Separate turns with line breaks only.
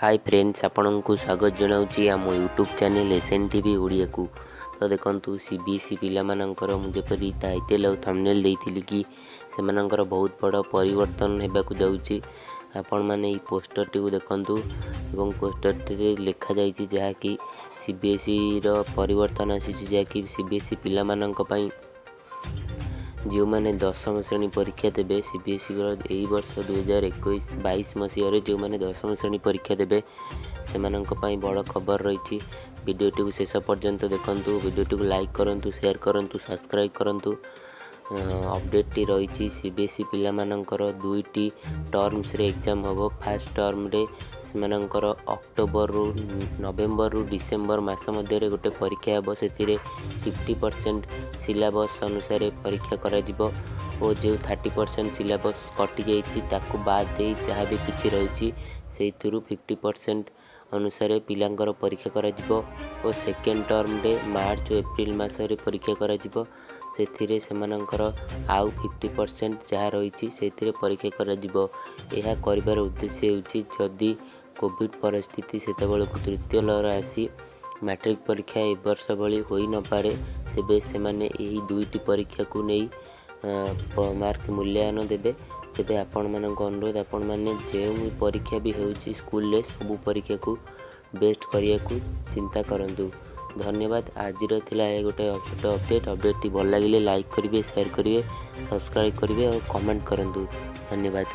Hi friends आपनको स्वागत जनाऊँगी आम YouTube channel SN TV Odia को। तो देखो सीबीएसई पिलामानंकर मुझेपरी टाइटल और थंबनेल देइथिली कि सेमानंकर बहुत बड़ परिवर्तन हेबाकु जाउची। आपण माने ई पोस्टर टी देखंतु एवं पोस्टर टी लिखा जाइछि जहाँकि सीबीएसई रो परिवर्तन आसी जहाँकि सीबीएसई पिलामानंक पई जो मैंने 10वीं श्रेणी परीक्षा देवे सीबीएसई यही वर्ष 2021-22 मसीह जो मैंने 10वीं श्रेणी परीक्षा देवे से बड़ खबर रही। वीडियो शेष पर्यंत देखूँ, वीडियो को लाइक करूँ, शेयर करूँ, सब्सक्राइब करूँ। अपडेट टी रही सीबीएसई पिलामानंकर दुईटी टर्म्स रे एग्जाम हम। फास्ट टर्म रे सेमानंकर अक्टोबर रु नवेम्बर रु डिसेम्बर मास मध्य गोटे परीक्षा हे से 50% सिलेबस अनुसार परीक्षा करा जिवो और जो 30% सिलेबस कटि जाइछि ताकू बाद दे जहाँ भी किछि रही से 50% अनुसार पिलांकर परीक्षा करा जिवो और सेकेंड टर्म रे मार्च और एप्रिल मासरे परीक्षा करा जिवो से सेमानंकर आउ 50% जहाँ रही से परीक्षा करा जिवो। यह करिवार उद्देश्य होछि जदि कोविड परिस्थिति सेतबेले तृतीय लहर आसी मैट्रिक परीक्षा ए वर्ष भली होई न पारे तेबे सेमाने एही दुईटी परीक्षा को नहीं मार्क मूल्यांकन देबे। तेबे आपण मानक अनुरोध आपण माने जो परीक्षा भी होउछि स्कूल ले सब परीक्षा को बेस्ट करिया को चिंता करंतु। धन्यवाद। आज थिला गोटे छोट अपडेट भल लगे लाइक करेंगे, शेयर करेंगे, सब्सक्राइब करेंगे और कमेंट करंतु। धन्यवाद।